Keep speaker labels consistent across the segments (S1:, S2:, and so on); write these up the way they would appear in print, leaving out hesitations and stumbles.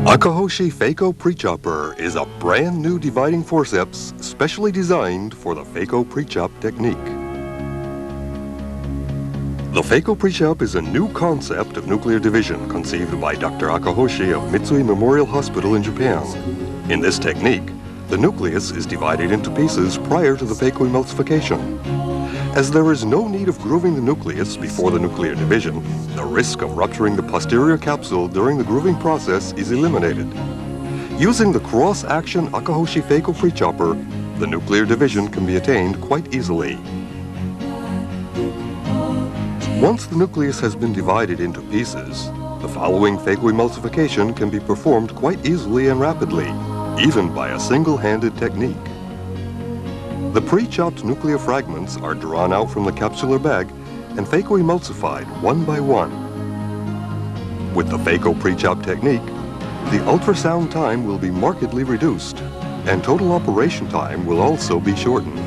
S1: Akahoshi Phaco PreChopper is a brand new dividing forceps specially designed for the Phaco PreChop technique. The Phaco PreChop is a new concept of nuclear division conceived by Dr. Akahoshi of Mitsui Memorial Hospital in Japan. In this technique, the nucleus is divided into pieces prior to the Phaco emulsification. As there is no need of grooving the nucleus before the nuclear division, the risk of rupturing the posterior capsule during the grooving process is eliminated. Using the cross-action Akahoshi Phaco PreChopper, the nuclear division can be attained quite easily. Once the nucleus has been divided into pieces, the following Phaco emulsification can be performed quite easily and rapidly, even by a single-handed technique. The pre-chopped nuclear fragments are drawn out from the capsular bag and Phaco emulsified one by one. With the Phaco pre-chop technique, the ultrasound time will be markedly reduced and total operation time will also be shortened.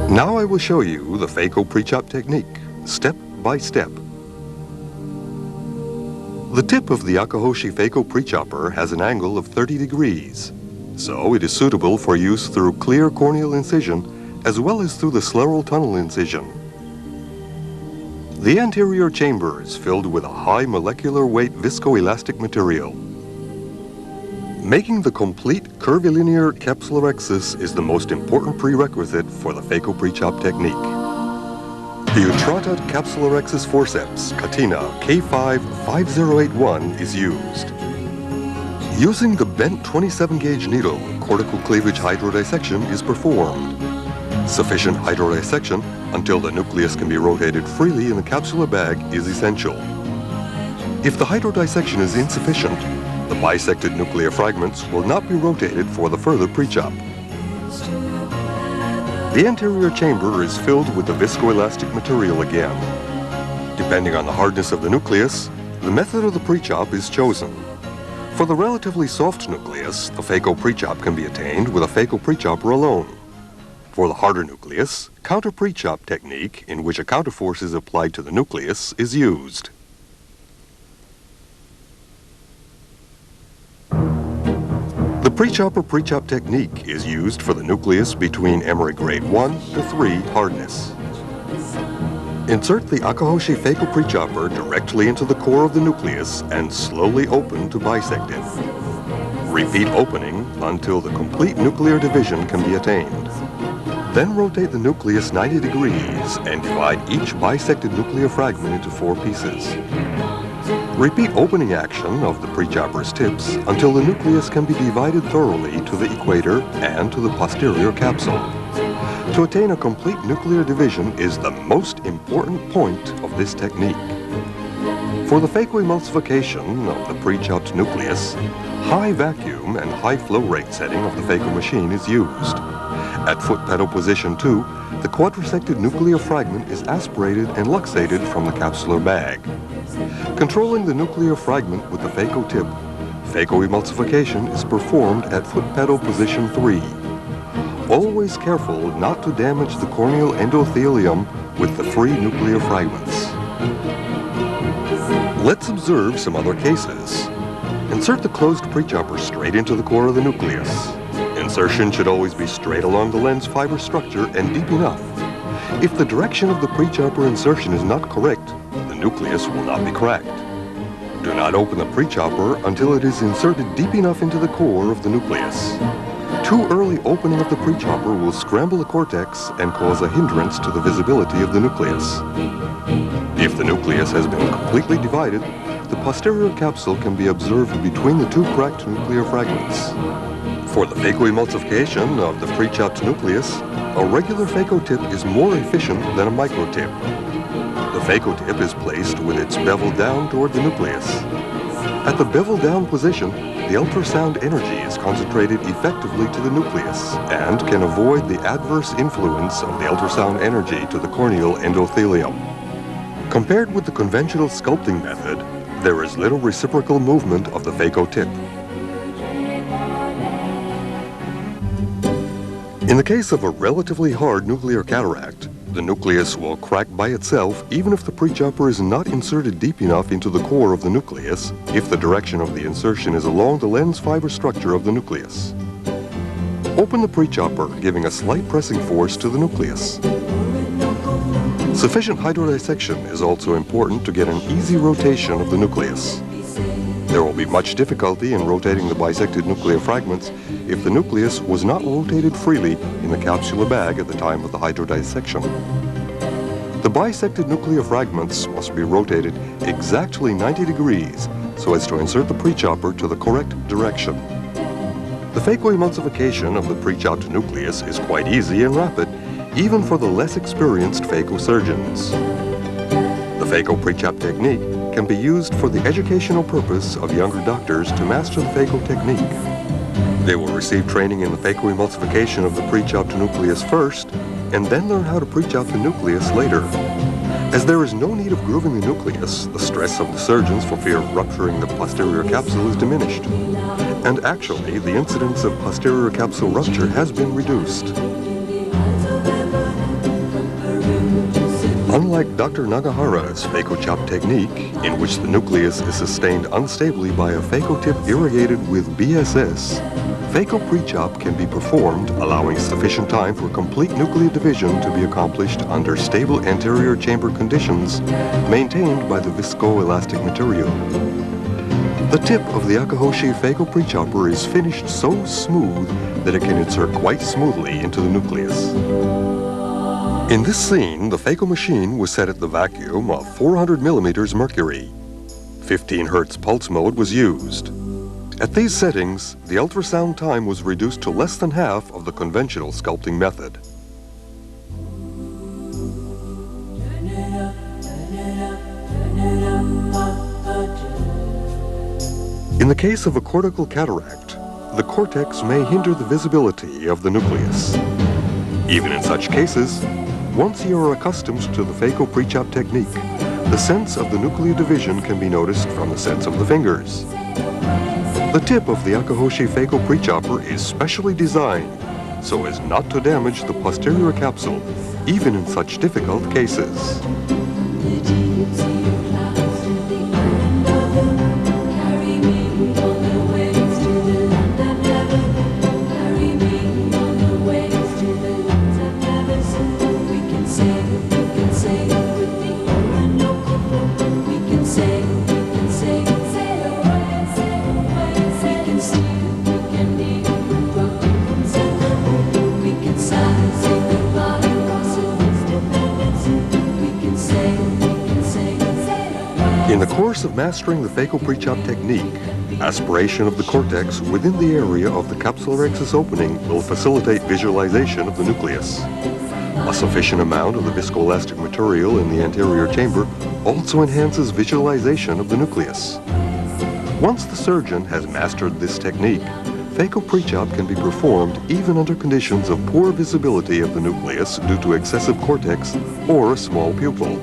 S1: Now I will show you the Phaco pre-chop technique, step by step. The tip of the Akahoshi Phaco pre-chopper has an angle of 30 degrees, so it is suitable for use through clear corneal incision as well as through the scleral tunnel incision. The anterior chamber is filled with a high molecular weight viscoelastic material. Making the complete curvilinear capsulorhexis is the most important prerequisite for the Phaco pre-chop technique. The Utrata capsulorhexis forceps Katena K5-5081 is used. Using the bent 27-gauge needle, cortical cleavage hydrodissection is performed. Sufficient hydrodissection until the nucleus can be rotated freely in the capsular bag is essential. If the hydrodissection is insufficient, the bisected nuclear fragments will not be rotated for the further pre-chop. The anterior chamber is filled with the viscoelastic material again. Depending on the hardness of the nucleus, the method of the pre-chop is chosen. For the relatively soft nucleus, the Phaco pre-chop can be attained with a Phaco pre-chopper alone. For the harder nucleus, counter pre-chop technique, in which a counterforce is applied to the nucleus, is used. The pre-chopper pre-chop technique is used for the nucleus between Emery grade 1 to 3 hardness. Insert the Akahoshi Phaco pre-chopper directly into the core of the nucleus and slowly open to bisect it. Repeat opening until the complete nuclear division can be attained. Then rotate the nucleus 90 degrees and divide each bisected nuclear fragment into 4 pieces. Repeat opening action of the pre-chopper's tips until the nucleus can be divided thoroughly to the equator and to the posterior capsule. To attain a complete nuclear division is the most important point of this technique. For the Phaco emulsification of the pre-chopped nucleus, high vacuum and high flow rate setting of the Phaco machine is used. At foot pedal position 2, the quadrisected nuclear fragment is aspirated and luxated from the capsular bag. Controlling the nuclear fragment with the Phaco tip, Phaco emulsification is performed at foot pedal position 3. Always careful not to damage the corneal endothelium with the free nuclear fragments. Let's observe some other cases. Insert the closed pre-chopper straight into the core of the nucleus. Insertion should always be straight along the lens fiber structure and deep enough. If the direction of the pre-chopper insertion is not correct, the nucleus will not be cracked. Do not open the pre-chopper until it is inserted deep enough into the core of the nucleus. Too early opening of the pre-chopper will scramble the cortex and cause a hindrance to the visibility of the nucleus. If the nucleus has been completely divided, the posterior capsule can be observed between the 2 cracked nuclear fragments. For the Phaco emulsification of the pre-chopped nucleus, a regular Phaco tip is more efficient than a micro tip. The Phaco tip is placed with its bevel down toward the nucleus. At the bevel down position, the ultrasound energy is concentrated effectively to the nucleus and can avoid the adverse influence of the ultrasound energy to the corneal endothelium. Compared with the conventional sculpting method, there is little reciprocal movement of the phaco tip. In the case of a relatively hard nuclear cataract, the nucleus will crack by itself even if the PreChopper is not inserted deep enough into the core of the nucleus if the direction of the insertion is along the lens fiber structure of the nucleus. Open the PreChopper, giving a slight pressing force to the nucleus. Sufficient hydrodissection is also important to get an easy rotation of the nucleus. There will be much difficulty in rotating the bisected nuclear fragments if the nucleus was not rotated freely in the capsular bag at the time of the hydrodissection. The bisected nuclear fragments must be rotated exactly 90 degrees so as to insert the PreChopper to the correct direction. The phacoemulsification of the pre-chopped nucleus is quite easy and rapid, even for the less experienced phaco surgeons. The phaco pre-chop technique can be used for the educational purpose of younger doctors to master the phaco technique. They will receive training in the phacoemulsification of the pre-chopped nucleus first, and then learn how to pre-chop the nucleus later. As there is no need of grooving the nucleus, the stress of the surgeons for fear of rupturing the posterior capsule is diminished. And actually, the incidence of posterior capsule rupture has been reduced. Unlike Dr. Nagahara's phaco chop technique, in which the nucleus is sustained unstably by a phaco tip irrigated with BSS, phaco pre-chop can be performed, allowing sufficient time for complete nuclear division to be accomplished under stable anterior chamber conditions maintained by the viscoelastic material. The tip of the Akahoshi phaco pre-chopper is finished so smooth that it can insert quite smoothly into the nucleus. In this scene, the phaco machine was set at the vacuum of 400 millimeters mercury. 15 Hz pulse mode was used. At these settings, the ultrasound time was reduced to less than half of the conventional sculpting method. In the case of a cortical cataract, the cortex may hinder the visibility of the nucleus. Even in such cases, once you are accustomed to the phaco pre-chop technique, the sense of the nuclear division can be noticed from the sense of the fingers. The tip of the Akahoshi phaco pre-chopper is specially designed so as not to damage the posterior capsule, even in such difficult cases. In the course of mastering the phaco pre-chop technique, aspiration of the cortex within the area of the capsular excess opening will facilitate visualization of the nucleus. A sufficient amount of the viscoelastic material in the anterior chamber also enhances visualization of the nucleus. Once the surgeon has mastered this technique, phaco pre-chop can be performed even under conditions of poor visibility of the nucleus due to excessive cortex or a small pupil.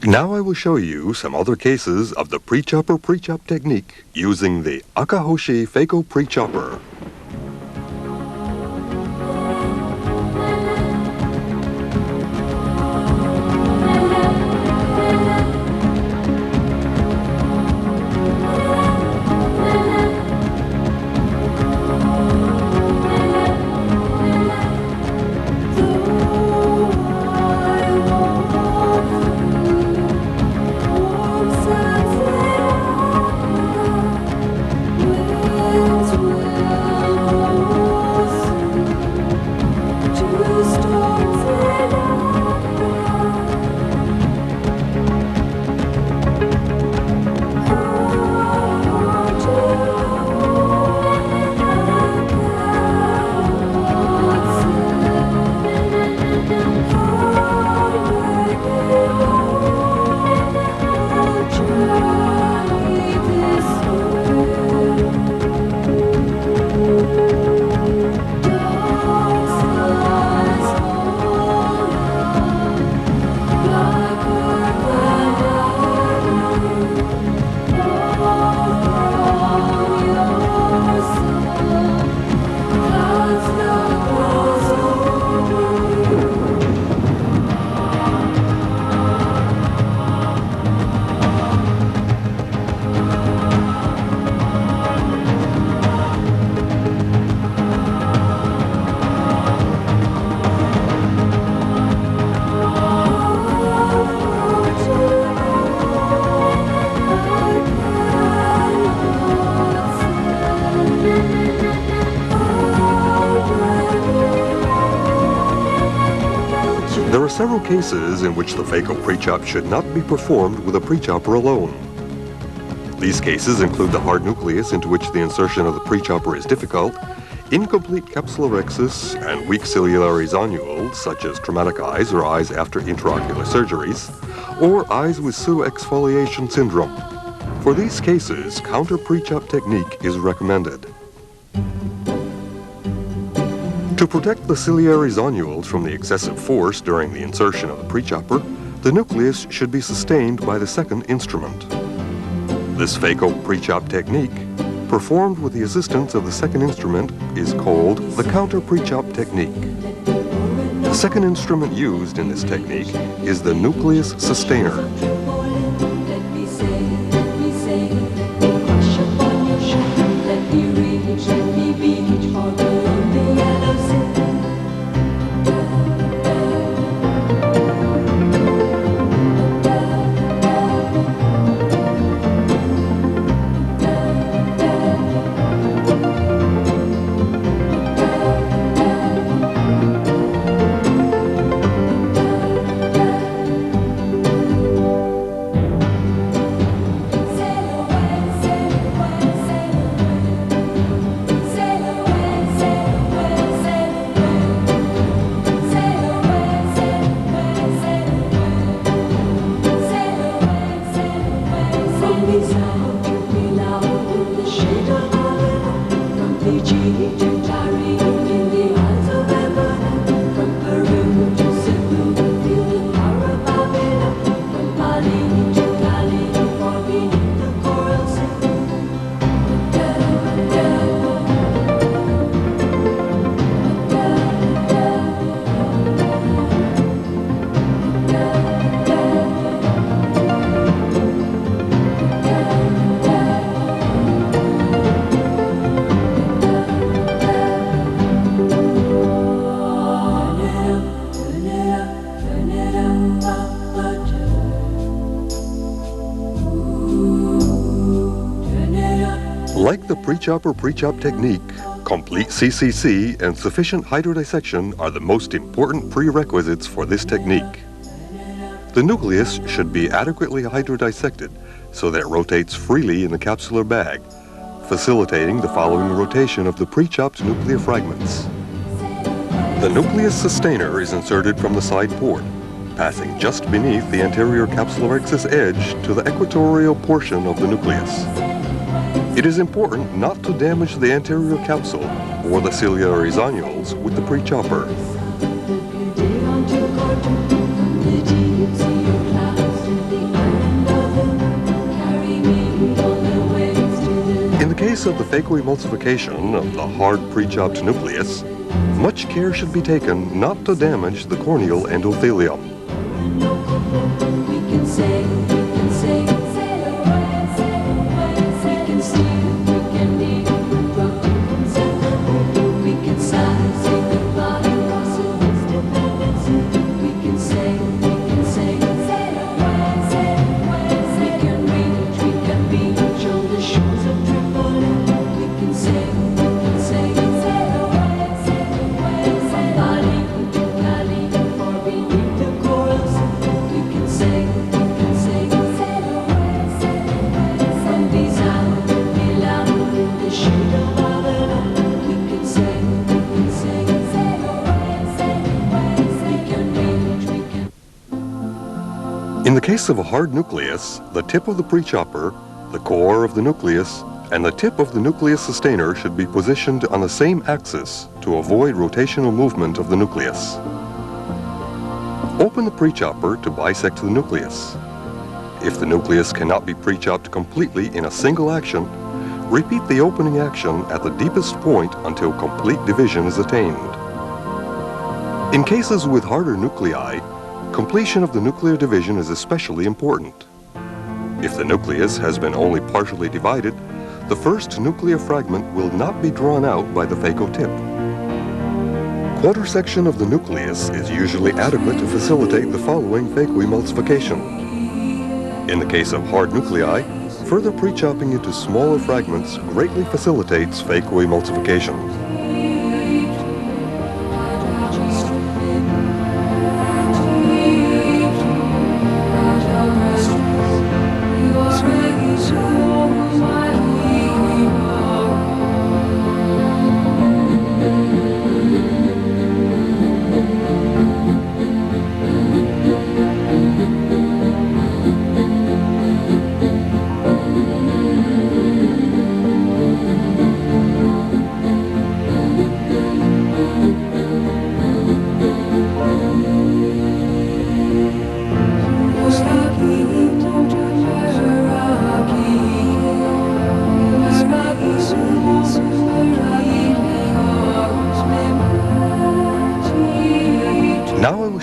S1: Now I will show you some other cases of the PreChopper pre-chop technique using the Akahoshi phaco pre-chopper. There are several cases in which the Phaco PreChop should not be performed with a PreChopper alone. These cases include the hard nucleus into which the insertion of the PreChopper is difficult, incomplete capsulorhexis, and weak ciliary zonules, such as traumatic eyes or eyes after intraocular surgeries, or eyes with sue-exfoliation syndrome. For these cases, counter PreChop technique is recommended. To protect the ciliary zonules from the excessive force during the insertion of the PreChopper, the nucleus should be sustained by the second instrument. This Phaco PreChop technique, performed with the assistance of the second instrument, is called the counter PreChop technique. The second instrument used in this technique is the nucleus sustainer. Like the PreChopper PreChop technique, complete CCC and sufficient hydrodissection are the most important prerequisites for this technique. The nucleus should be adequately hydrodissected so that it rotates freely in the capsular bag, facilitating the following rotation of the pre-chopped nuclear fragments. The nucleus sustainer is inserted from the side port, passing just beneath the anterior capsulorhexis edge to the equatorial portion of the nucleus. It is important not to damage the anterior capsule or the ciliary zonules with the PreChopper. In the case of the Phaco emulsification of the hard pre-chopped nucleus, much care should be taken not to damage the corneal endothelium. In the case of a hard nucleus, the tip of the PreChopper, the core of the nucleus, and the tip of the nucleus sustainer should be positioned on the same axis to avoid rotational movement of the nucleus. Open the PreChopper to bisect the nucleus. If the nucleus cannot be pre-chopped completely in a single action, repeat the opening action at the deepest point until complete division is attained. In cases with harder nuclei, completion of the nuclear division is especially important. If the nucleus has been only partially divided, the first nuclear fragment will not be drawn out by the Phaco tip. Quarter section of the nucleus is usually adequate to facilitate the following Phaco emulsification. In the case of hard nuclei, further pre-chopping into smaller fragments greatly facilitates Phaco emulsification.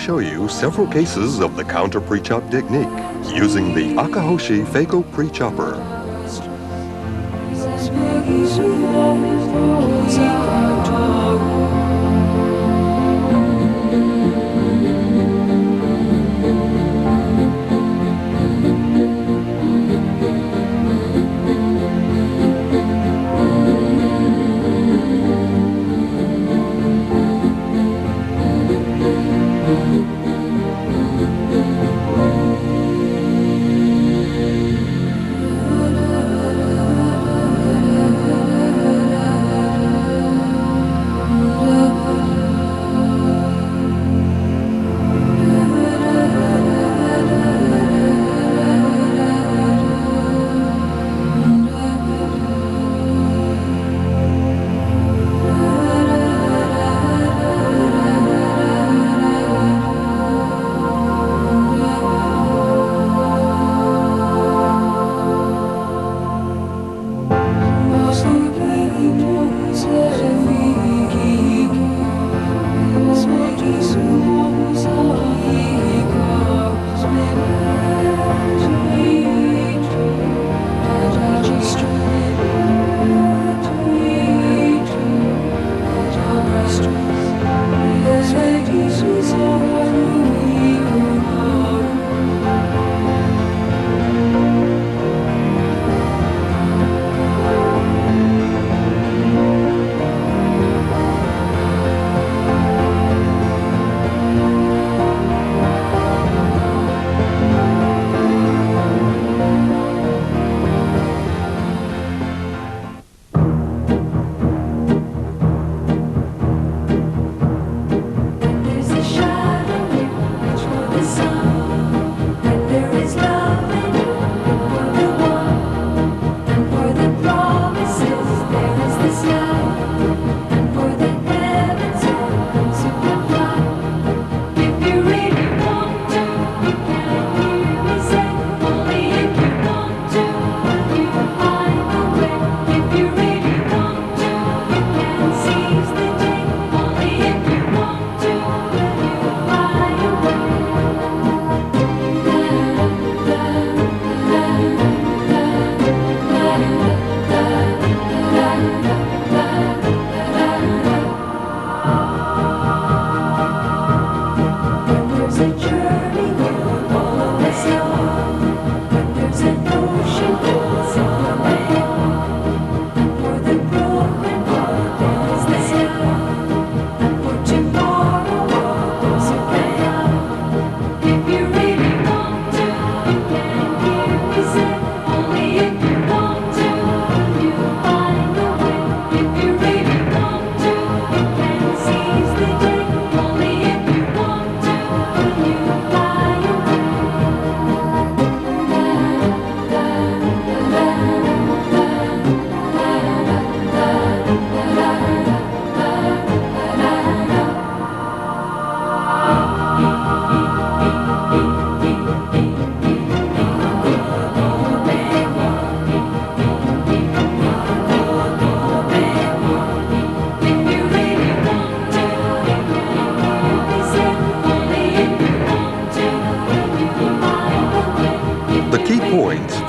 S1: show you several cases of the counter pre-chop technique using the Akahoshi Phaco PreChopper.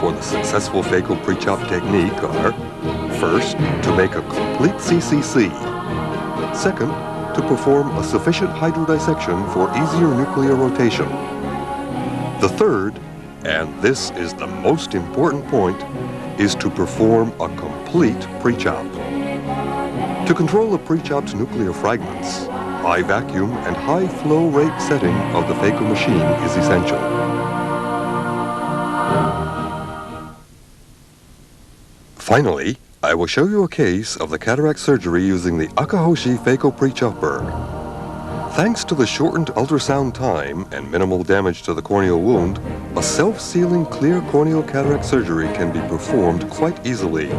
S1: For the successful Phaco pre-chop technique are, first, to make a complete CCC. Second, to perform a sufficient hydrodissection for easier nuclear rotation. The third, and this is the most important point, is to perform a complete pre-chop. To control a pre-chopped nuclear fragments, high vacuum and high flow rate setting of the Phaco machine is essential. Finally, I will show you a case of the cataract surgery using the Akahoshi Phaco PreChopper. Thanks to the shortened ultrasound time and minimal damage to the corneal wound, a self-sealing clear corneal cataract surgery can be performed quite easily.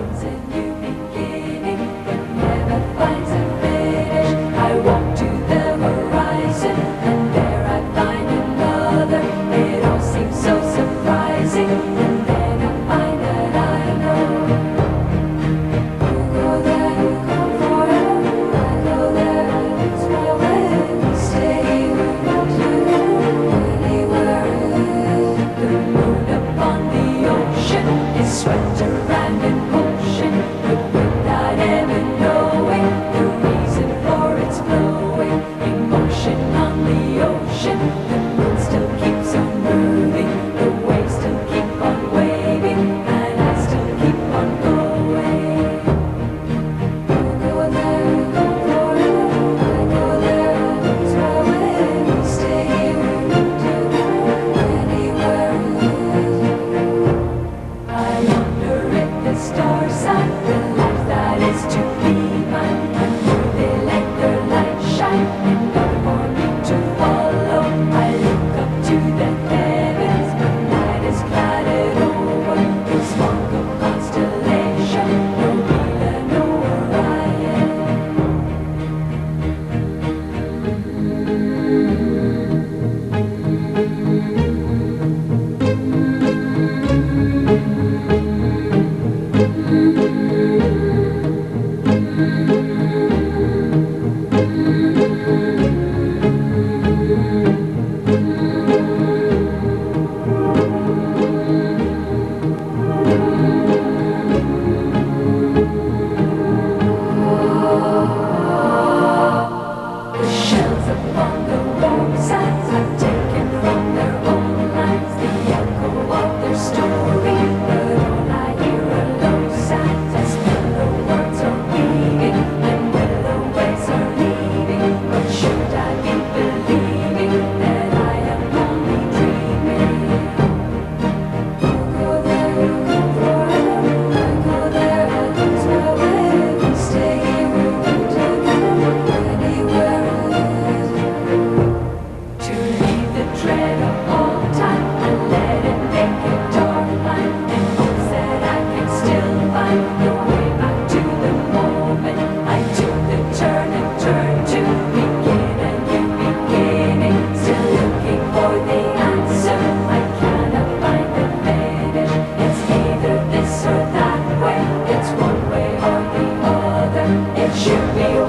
S2: Shoot me